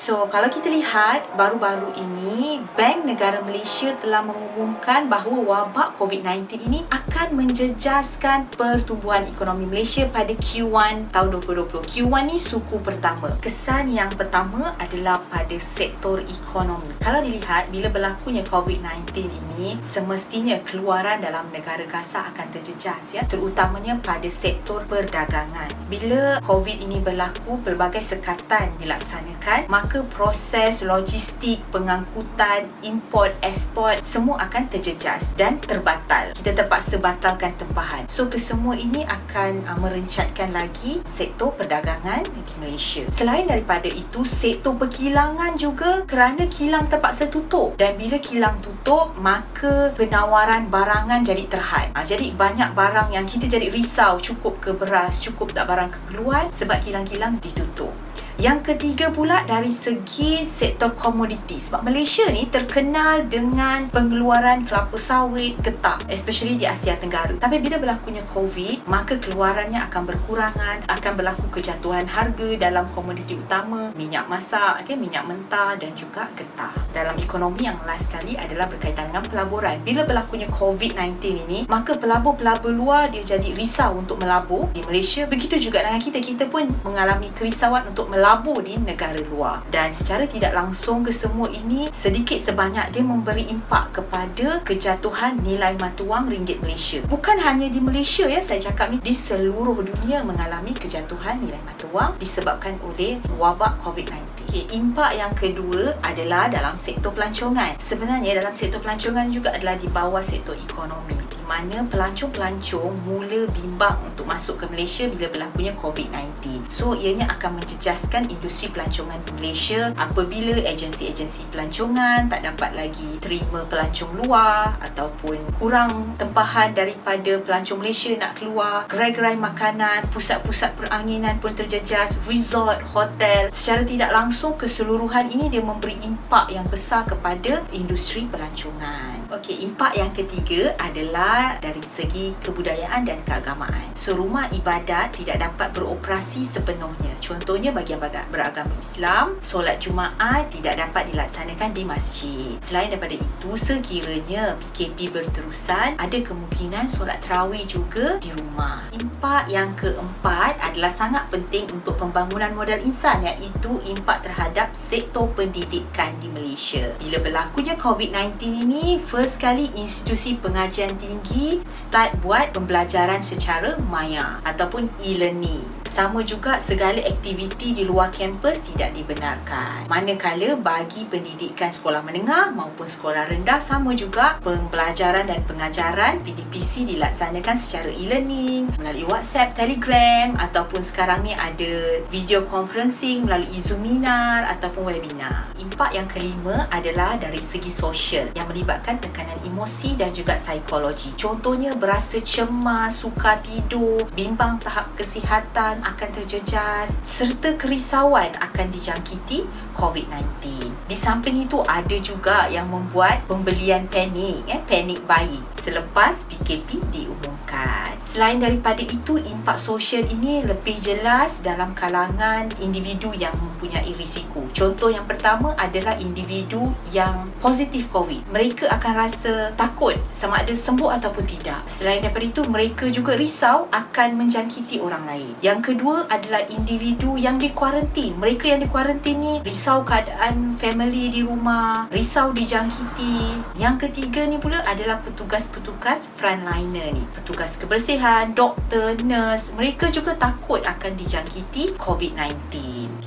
So, kalau kita lihat baru-baru ini, Bank Negara Malaysia telah mengumumkan bahawa wabak COVID-19 ini akan menjejaskan pertumbuhan ekonomi Malaysia pada Q1 tahun 2020. Q1 ni suku pertama. Kesan yang pertama adalah pada sektor ekonomi. Kalau dilihat, bila berlakunya COVID-19 ini, semestinya keluaran dalam negara kasar akan terjejas, ya, terutamanya pada sektor perdagangan. Bila COVID ini berlaku, pelbagai sekatan dilaksanakan, maka proses logistik, pengangkutan, import, ekspor semua akan terjejas dan terbatal. Kita terpaksa batalkan tempahan. So, kesemua ini akan merencatkan lagi sektor perdagangan di Malaysia. Selain daripada itu, sektor perkilangan juga, kerana kilang terpaksa tutup. Dan bila kilang tutup, maka penawaran barangan jadi terhad. Jadi banyak barang yang kita jadi risau, cukup ke beras, cukup tak barang keperluan, sebab kilang-kilang ditutup. Yang ketiga pula dari segi sektor komoditi, sebab Malaysia ni terkenal dengan pengeluaran kelapa sawit, getah, especially di Asia Tenggara. Tapi bila berlakunya COVID, maka keluarannya akan berkurangan, akan berlaku kejatuhan harga dalam komoditi utama, minyak masak, minyak mentah dan juga getah. Dalam ekonomi yang last sekali adalah berkaitan dengan pelaburan. Bila berlakunya COVID-19 ini, maka pelabur-pelabur luar dia jadi risau untuk melabur di Malaysia. Begitu juga dengan kita pun mengalami kerisauan untuk melabur di negara luar. Dan secara tidak langsung, kesemua ini sedikit sebanyak dia memberi impak kepada kejatuhan nilai mata wang ringgit Malaysia. Bukan hanya di Malaysia, ya, saya cakap ni di seluruh dunia mengalami kejatuhan nilai mata wang disebabkan oleh wabak COVID-19. Impak yang kedua adalah dalam sektor pelancongan. Sebenarnya dalam sektor pelancongan juga adalah di bawah sektor ekonomi, di mana pelancong-pelancong mula bimbang untuk masuk ke Malaysia bila berlakunya COVID-19. So, ianya akan menjejaskan industri pelancongan di Malaysia apabila agensi-agensi pelancongan tak dapat lagi terima pelancong luar ataupun kurang tempahan daripada pelancong Malaysia nak keluar. Gerai-gerai makanan, pusat-pusat peranginan pun terjejas, resort, hotel. Secara tidak langsung, keseluruhan ini dia memberi impak yang besar kepada industri pelancongan. Okey, impak yang ketiga adalah dari segi kebudayaan dan keagamaan. So, rumah ibadat tidak dapat beroperasi sepenuhnya. Contohnya bagi yang beragama Islam, solat Jumaat tidak dapat dilaksanakan di masjid. Selain daripada itu, sekiranya PKP berterusan, ada kemungkinan solat tarawih juga di rumah. Impak yang keempat adalah sangat penting untuk pembangunan modal insan, iaitu impak terhadap sektor pendidikan di Malaysia. Bila berlakunya COVID-19 ini, first kali institusi pengajian tinggi start buat pembelajaran secara maya ataupun e-learning. Sama juga segala aktiviti di luar kampus tidak dibenarkan. Manakala bagi pendidikan sekolah menengah maupun sekolah rendah, sama juga pembelajaran dan pengajaran PDPC dilaksanakan secara e-learning melalui WhatsApp, Telegram ataupun sekarang ni ada video conferencing melalui Zoominar ataupun webinar. Impak yang kelima adalah dari segi sosial yang melibatkan tekanan emosi dan juga psikologi. Contohnya berasa cemas, sukar tidur, bimbang tahap kesihatan akan terjejas serta kerisauan akan dijangkiti COVID-19. Di samping itu, ada juga yang membuat pembelian panik buying selepas PKP diumumkan. Selain daripada itu, impak sosial ini lebih jelas dalam kalangan individu yang mempunyai risiko. Contoh yang pertama adalah individu yang positif COVID. Mereka akan rasa takut sama ada sembuh ataupun tidak. Selain daripada itu, mereka juga risau akan menjangkiti orang lain. Yang kedua adalah individu yang dikuarantin. Mereka yang dikuarantin ni risau keadaan family di rumah, risau dijangkiti. Yang ketiga ni pula adalah petugas-petugas frontliner ni, petugas kebersihan, doktor, nurse. Mereka juga takut akan dijangkiti COVID-19.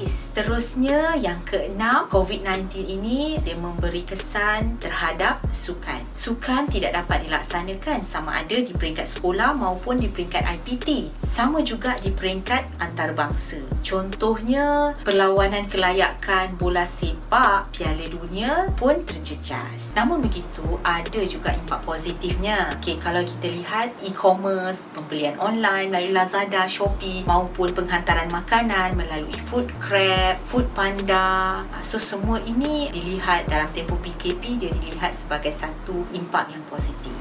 Seterusnya, yang keenam, COVID-19 ini dia memberi kesan terhadap sukan. Sukan tidak dapat dilaksanakan sama ada di peringkat sekolah maupun di peringkat IPT. Sama juga di peringkat antarabangsa. Contohnya, perlawanan kelayakan bola sepak Piala Dunia pun terjejas. Namun begitu, ada juga impak positifnya. Kalau kita lihat e-commerce, pembelian online melalui Lazada, Shopee maupun penghantaran makanan melalui Foodcrab, Foodpanda. So, semua ini dilihat dalam tempoh PKP, dia dilihat sebagai satu impak yang positif.